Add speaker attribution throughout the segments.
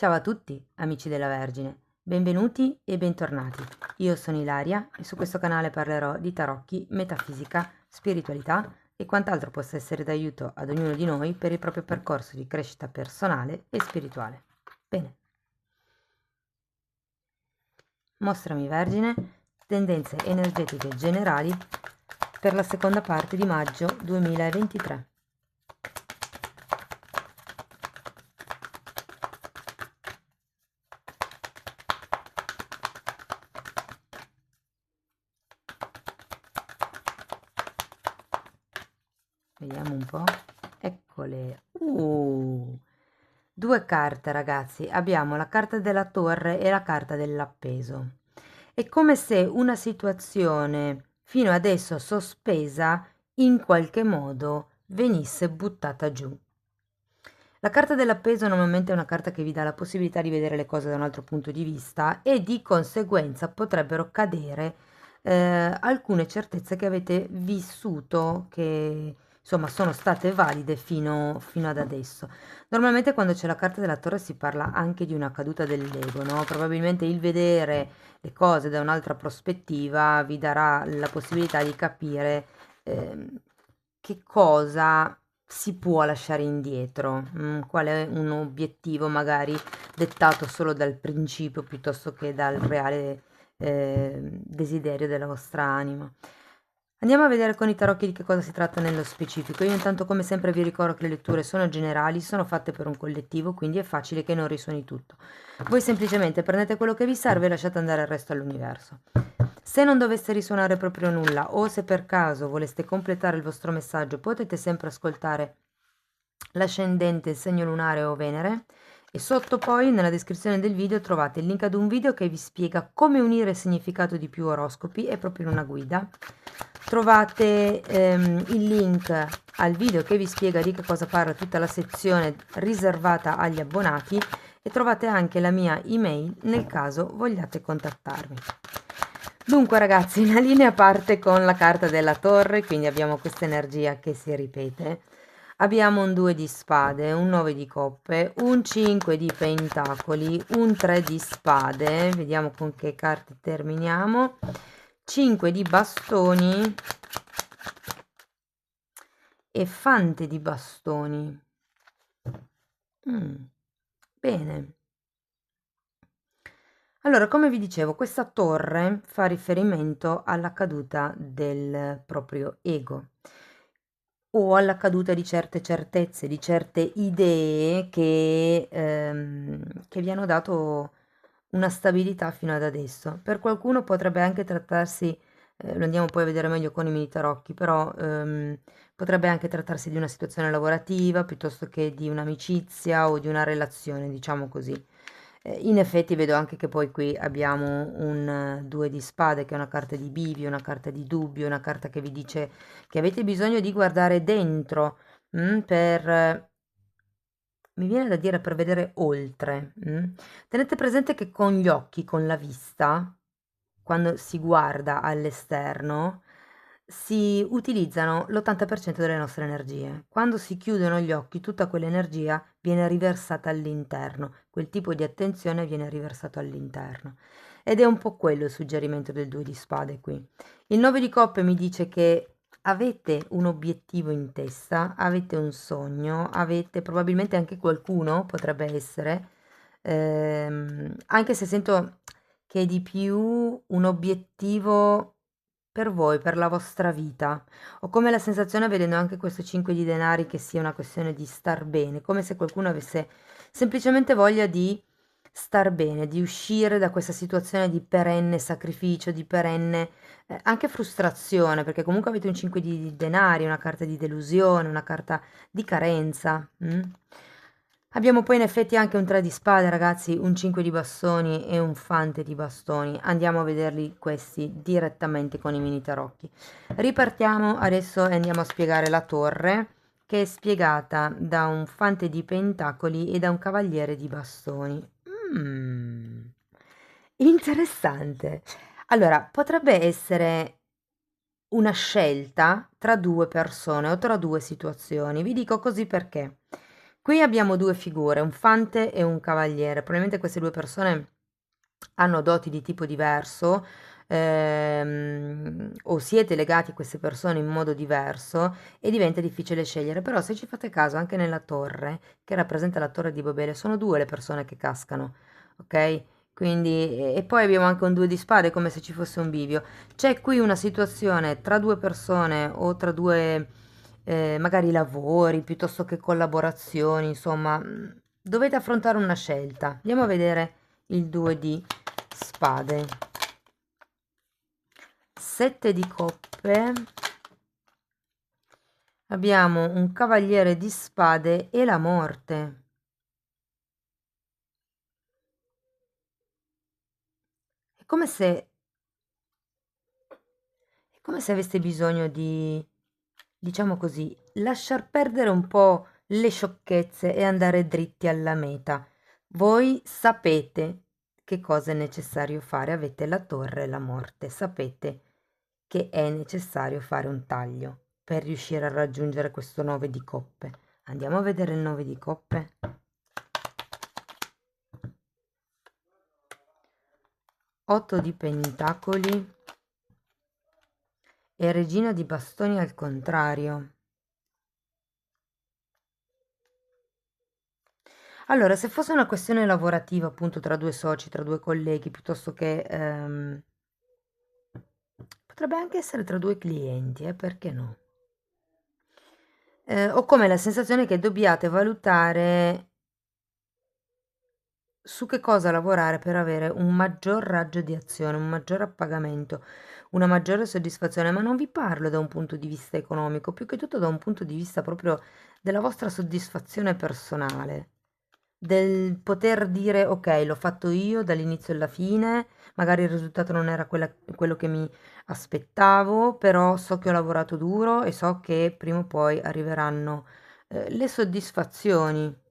Speaker 1: Ciao a tutti, amici della Vergine, benvenuti e bentornati. Io sono Ilaria e su questo canale parlerò di tarocchi, metafisica, spiritualità e quant'altro possa essere d'aiuto ad ognuno di noi per il proprio percorso di crescita personale e spirituale. Bene, mostrami Vergine, tendenze energetiche generali per la seconda parte di maggio 2023. Vediamo un po'. Eccole. Due carte, ragazzi. Abbiamo la carta della torre e la carta dell'appeso. È come se una situazione fino adesso sospesa in qualche modo venisse buttata giù. La carta dell'appeso normalmente è una carta che vi dà la possibilità di vedere le cose da un altro punto di vista e di conseguenza potrebbero cadere alcune certezze che avete vissuto, che insomma sono state valide fino ad adesso. Normalmente quando c'è la carta della torre si parla anche di una caduta dell'ego, no? Probabilmente il vedere le cose da un'altra prospettiva vi darà la possibilità di capire che cosa si può lasciare indietro, qual è un obiettivo magari dettato solo dal principio piuttosto che dal reale desiderio della vostra anima. Andiamo a vedere con i tarocchi di che cosa si tratta nello specifico. Io intanto come sempre vi ricordo che le letture sono generali, sono fatte per un collettivo, quindi è facile che non risuoni tutto. Voi semplicemente prendete quello che vi serve e lasciate andare il resto all'universo. Se non dovesse risuonare proprio nulla o se per caso voleste completare il vostro messaggio, potete sempre ascoltare l'ascendente, il segno lunare o Venere, e sotto poi nella descrizione del video trovate il link ad un video che vi spiega come unire il significato di più oroscopi, è proprio una guida. Trovate il link al video che vi spiega di che cosa parla tutta la sezione riservata agli abbonati e trovate anche la mia email nel caso vogliate contattarmi. Dunque ragazzi, la linea parte con la carta della torre, quindi abbiamo questa energia che si ripete. Abbiamo un 2 di spade, un 9 di coppe, un 5 di pentacoli, un 3 di spade, vediamo con che carte terminiamo, 5 di bastoni e fante di bastoni. Bene. Allora, come vi dicevo, questa torre fa riferimento alla caduta del proprio ego o alla caduta di certe certezze, di certe idee che vi hanno dato una stabilità fino ad adesso. Per qualcuno potrebbe anche trattarsi, lo andiamo poi a vedere meglio con i mini tarocchi, però potrebbe anche trattarsi di una situazione lavorativa piuttosto che di un'amicizia o di una relazione, diciamo così. In effetti vedo anche che poi qui abbiamo un 2 di spade, che è una carta di bivio, una carta di dubbio, una carta che vi dice che avete bisogno di guardare dentro, mi viene da dire per vedere oltre. Tenete presente che con gli occhi, con la vista, quando si guarda all'esterno, si utilizzano l'80% delle nostre energie. Quando si chiudono gli occhi, tutta quell'energia viene riversata all'interno, quel tipo di attenzione viene riversato all'interno. Ed è un po' quello il suggerimento del 2 di spade qui. Il 9 di coppe mi dice che avete un obiettivo in testa, avete un sogno, avete probabilmente anche qualcuno, potrebbe essere, anche se sento che è di più un obiettivo per voi, per la vostra vita. Ho come la sensazione, vedendo anche questo 5 di denari, che sia una questione di star bene, come se qualcuno avesse semplicemente voglia di star bene, di uscire da questa situazione di perenne sacrificio, di perenne anche frustrazione, perché comunque avete un 5 di denari, una carta di delusione, una carta di carenza. Abbiamo poi in effetti anche un 3 di spade, ragazzi, un 5 di bastoni e un fante di bastoni. Andiamo a vederli questi direttamente con i mini tarocchi. Ripartiamo adesso e andiamo a spiegare la torre, che è spiegata da un fante di pentacoli e da un cavaliere di bastoni. Interessante. Allora, potrebbe essere una scelta tra due persone o tra due situazioni. Vi dico così perché Qui abbiamo due figure, un fante e un cavaliere. Probabilmente queste due persone hanno doti di tipo diverso, o siete legati a queste persone in modo diverso e diventa difficile scegliere. Però se ci fate caso, anche nella torre, che rappresenta la torre di Babele, sono due le persone che cascano, ok? Quindi, e poi abbiamo anche un due di spade, come se ci fosse un bivio. C'è qui una situazione tra due persone o tra due, magari lavori, piuttosto che collaborazioni, insomma, dovete affrontare una scelta. Andiamo a vedere il 2 di spade. 7 di coppe. Abbiamo un cavaliere di spade e la morte. È come se aveste bisogno di, diciamo così, lasciar perdere un po' le sciocchezze e andare dritti alla meta. Voi sapete che cosa è necessario fare, avete la torre e la morte, sapete che è necessario fare un taglio per riuscire a raggiungere questo 9 di coppe. Andiamo a vedere il 9 di coppe. 8 di pentacoli e regina di bastoni al contrario. Allora, se fosse una questione lavorativa, appunto, tra due soci, tra due colleghi, piuttosto che potrebbe anche essere tra due clienti, perché no? Ho come la sensazione che dobbiate valutare su che cosa lavorare per avere un maggior raggio di azione, un maggior appagamento, una maggiore soddisfazione, ma non vi parlo da un punto di vista economico, più che tutto da un punto di vista proprio della vostra soddisfazione personale, del poter dire ok, l'ho fatto io dall'inizio alla fine, magari il risultato non era quello che mi aspettavo, però so che ho lavorato duro e so che prima o poi arriveranno le soddisfazioni.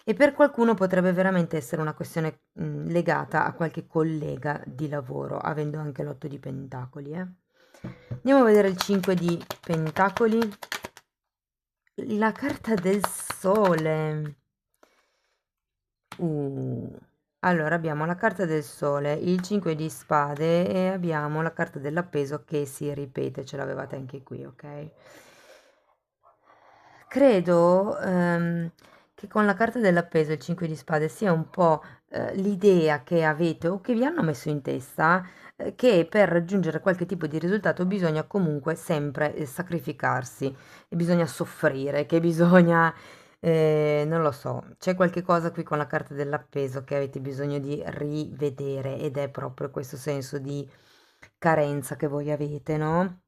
Speaker 1: E per qualcuno potrebbe veramente essere una questione, legata a qualche collega di lavoro, avendo anche l'8 di pentacoli, eh. Andiamo a vedere il 5 di pentacoli. La carta del sole. Allora abbiamo la carta del sole, il 5 di spade e abbiamo la carta dell'appeso che si ripete, ce l'avevate anche qui, ok? Credo che con la carta dell'appeso, il 5 di spade, sia un po' l'idea che avete o che vi hanno messo in testa, che per raggiungere qualche tipo di risultato bisogna comunque sempre sacrificarsi, e bisogna soffrire, che bisogna, non lo so, c'è qualche cosa qui con la carta dell'appeso che avete bisogno di rivedere ed è proprio questo senso di carenza che voi avete, no?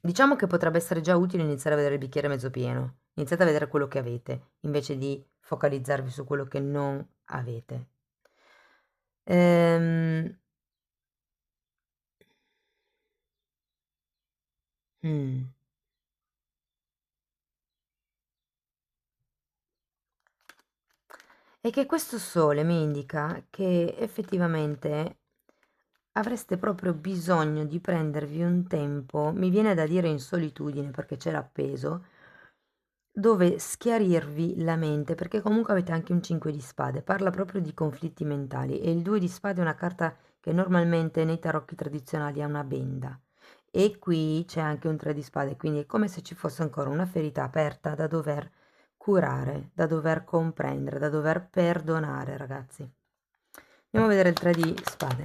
Speaker 1: Diciamo che potrebbe essere già utile iniziare a vedere il bicchiere mezzo pieno. Iniziate a vedere quello che avete, invece di focalizzarvi su quello che non avete. Ehm, mm. E che questo sole mi indica che effettivamente avreste proprio bisogno di prendervi un tempo, mi viene da dire in solitudine perché c'è l'appeso, dove schiarirvi la mente, perché comunque avete anche un 5 di spade, parla proprio di conflitti mentali e il 2 di spade è una carta che normalmente nei tarocchi tradizionali ha una benda e qui c'è anche un 3 di spade, quindi è come se ci fosse ancora una ferita aperta da dover curare, da dover comprendere, da dover perdonare, ragazzi. Andiamo a vedere il 3 di spade.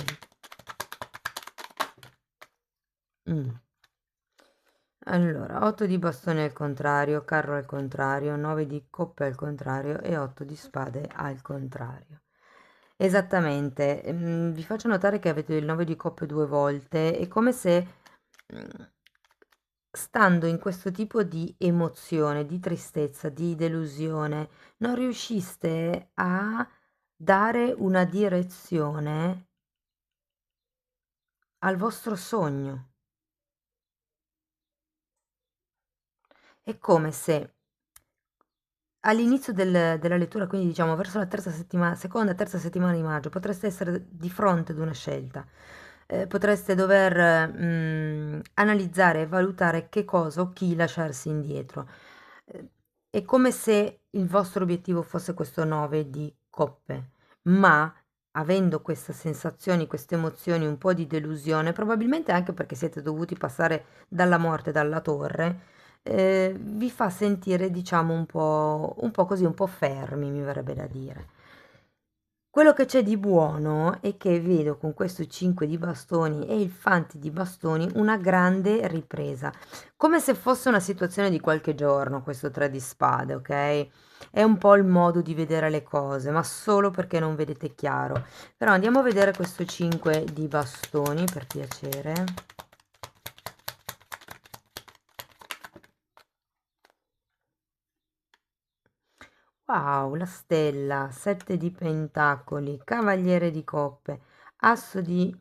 Speaker 1: Mm. Allora, 8 di bastone al contrario, carro al contrario, 9 di coppe al contrario e 8 di spade al contrario. Esattamente, vi faccio notare che avete il 9 di coppe due volte, è come se mm, stando in questo tipo di emozione, di tristezza, di delusione, non riusciste a dare una direzione al vostro sogno. È come se all'inizio della lettura, quindi diciamo verso la terza settimana, seconda, terza settimana di maggio, potreste essere di fronte ad una scelta. potreste dover analizzare e valutare che cosa o chi lasciarsi indietro. È come se il vostro obiettivo fosse questo 9 di coppe, ma avendo queste sensazioni, queste emozioni, un po' di delusione, probabilmente anche perché siete dovuti passare dalla morte, dalla torre, vi fa sentire, diciamo, un po' così, un po' fermi, mi verrebbe da dire. Quello che c'è di buono è che vedo con questo 5 di bastoni e il Fante di bastoni una grande ripresa, come se fosse una situazione di qualche giorno, questo 3 di spade, ok? È un po' il modo di vedere le cose, ma solo perché non vedete chiaro. Però andiamo a vedere questo 5 di bastoni, per piacere. Wow, la stella, 7 di pentacoli, cavaliere di coppe, asso di...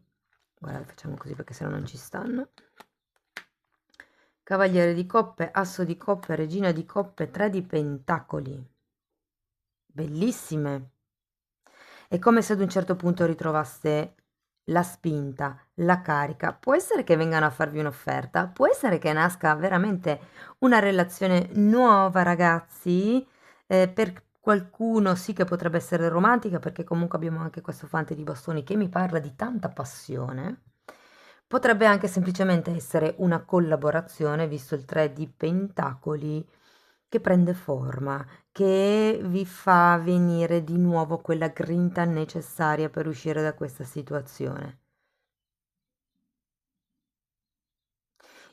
Speaker 1: Guarda, facciamo così perché sennò non ci stanno. Cavaliere di coppe, asso di coppe, regina di coppe, 3 di pentacoli. Bellissime. È come se ad un certo punto ritrovaste la spinta, la carica. Può essere che vengano a farvi un'offerta, può essere che nasca veramente una relazione nuova, ragazzi. Per qualcuno sì che potrebbe essere romantica, perché comunque abbiamo anche questo Fante di bastoni che mi parla di tanta passione. Potrebbe anche semplicemente essere una collaborazione, visto il 3 di pentacoli, che prende forma, che vi fa venire di nuovo quella grinta necessaria per uscire da questa situazione.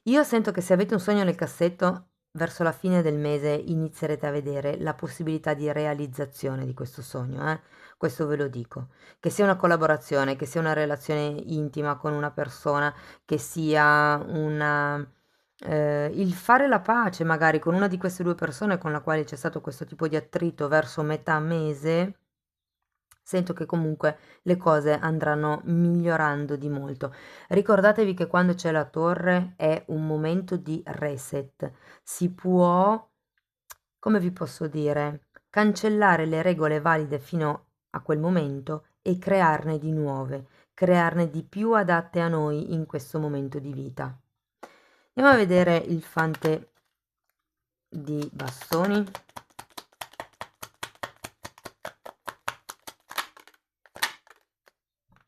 Speaker 1: Io sento che se avete un sogno nel cassetto, verso la fine del mese inizierete a vedere la possibilità di realizzazione di questo sogno, eh? Questo ve lo dico. Che sia una collaborazione, che sia una relazione intima con una persona, che sia una... il fare la pace magari con una di queste due persone con la quale c'è stato questo tipo di attrito verso metà mese, sento che comunque le cose andranno migliorando di molto. Ricordatevi che quando c'è la torre è un momento di reset. Si può, come vi posso dire, cancellare le regole valide fino a quel momento e crearne di nuove, crearne di più adatte a noi in questo momento di vita. Andiamo a vedere il Fante di bastoni.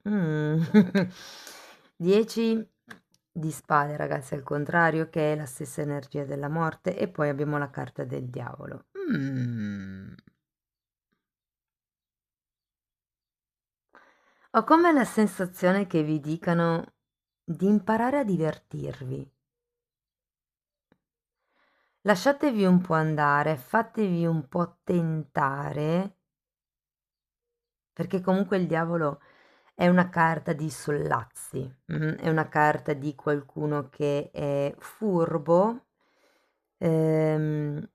Speaker 1: Mm. 10 di spade, ragazzi, al contrario, che è la stessa energia della morte, e poi abbiamo la carta del diavolo. Ho come la sensazione che vi dicano di imparare a divertirvi. Lasciatevi un po' andare, fatevi un po' tentare, perché comunque il diavolo è una carta di sollazzi, è una carta di qualcuno che è furbo, ehm,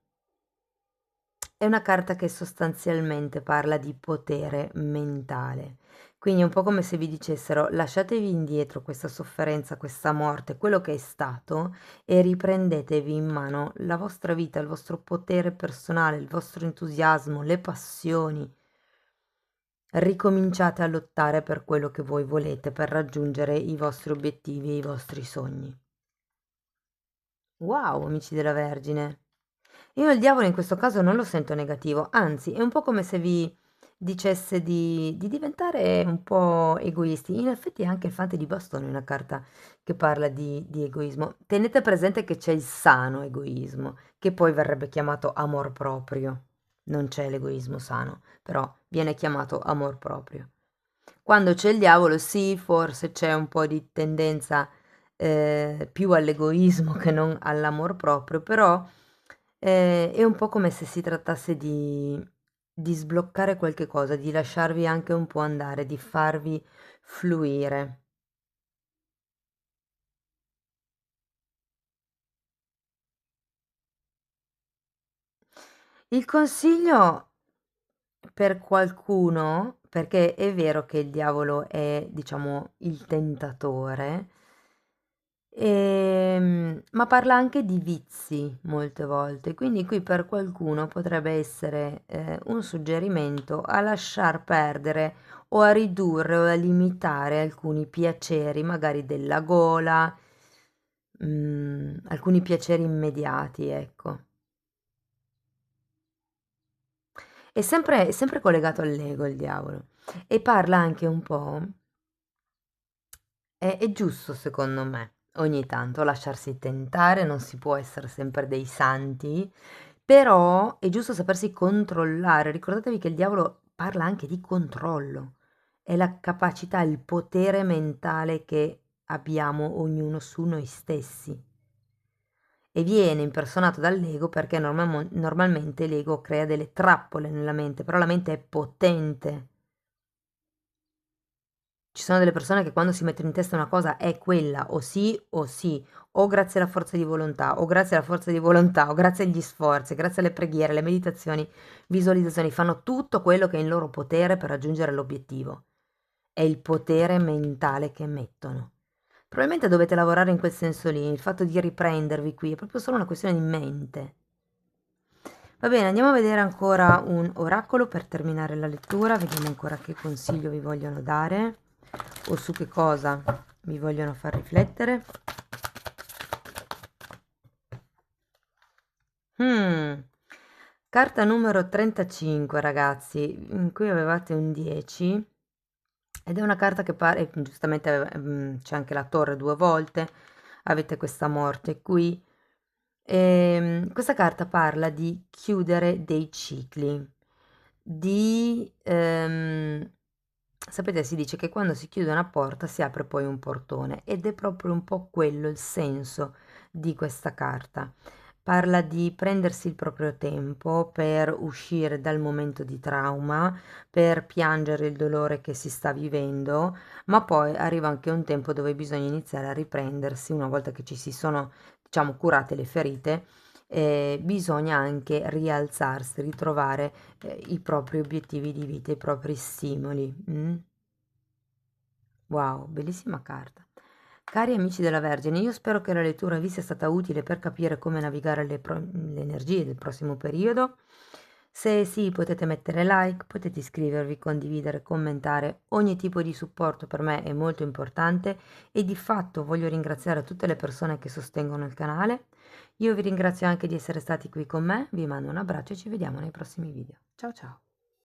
Speaker 1: è una carta che sostanzialmente parla di potere mentale. Quindi è un po' come se vi dicessero lasciatevi indietro questa sofferenza, questa morte, quello che è stato, e riprendetevi in mano la vostra vita, il vostro potere personale, il vostro entusiasmo, le passioni. Ricominciate a lottare per quello che voi volete, per raggiungere i vostri obiettivi e i vostri sogni. Wow, amici della Vergine. Io il diavolo in questo caso non lo sento negativo, anzi è un po' come se vi dicesse di diventare un po' egoisti. In effetti anche il Fante di bastoni è una carta che parla di egoismo. Tenete presente che c'è il sano egoismo, che poi verrebbe chiamato amor proprio. Non c'è l'egoismo sano, però viene chiamato amor proprio. Quando c'è il diavolo, sì, forse c'è un po' di tendenza più all'egoismo che non all'amor proprio, però è un po' come se si trattasse di sbloccare qualche cosa, di lasciarvi anche un po' andare, di farvi fluire. Il consiglio per qualcuno, perché è vero che il diavolo è, diciamo, il tentatore, Ma parla anche di vizi molte volte, quindi qui per qualcuno potrebbe essere un suggerimento a lasciar perdere o a ridurre o a limitare alcuni piaceri, magari della gola, alcuni piaceri immediati, ecco. È sempre collegato all'ego il diavolo e parla anche un po'. È giusto secondo me, ogni tanto lasciarsi tentare, non si può essere sempre dei santi, però è giusto sapersi controllare. Ricordatevi che il diavolo parla anche di controllo, è la capacità, il potere mentale che abbiamo ognuno su noi stessi e viene impersonato dall'ego perché normalmente l'ego crea delle trappole nella mente, però la mente è potente. Ci sono delle persone che quando si mettono in testa una cosa è quella, o sì, o grazie alla forza di volontà, o grazie alla forza di volontà, o grazie agli sforzi, grazie alle preghiere, alle meditazioni, visualizzazioni, fanno tutto quello che è in loro potere per raggiungere l'obiettivo. È il potere mentale che mettono. Probabilmente dovete lavorare in quel senso lì, il fatto di riprendervi qui è proprio solo una questione di mente. Va bene, andiamo a vedere ancora un oracolo per terminare la lettura, vediamo ancora che consiglio vi vogliono dare o su che cosa mi vogliono far riflettere. Carta numero 35, ragazzi, in cui avevate un 10 ed è una carta che pare, giustamente c'è anche la torre 2 volte, avete questa morte qui. Questa carta parla di chiudere dei cicli, sapete, si dice che quando si chiude una porta si apre poi un portone ed è proprio un po' quello il senso di questa carta. Parla di prendersi il proprio tempo per uscire dal momento di trauma, per piangere il dolore che si sta vivendo, ma poi arriva anche un tempo dove bisogna iniziare a riprendersi una volta che ci si sono, diciamo, curate le ferite. Bisogna anche rialzarsi, ritrovare i propri obiettivi di vita, i propri stimoli. Wow, bellissima carta. Cari amici della Vergine, io spero che la lettura vi sia stata utile per capire come navigare le energie del prossimo periodo. Se sì, potete mettere like, potete iscrivervi, condividere, commentare. Ogni tipo di supporto per me è molto importante e di fatto voglio ringraziare tutte le persone che sostengono il canale. Io vi ringrazio anche di essere stati qui con me, vi mando un abbraccio e ci vediamo nei prossimi video. Ciao ciao!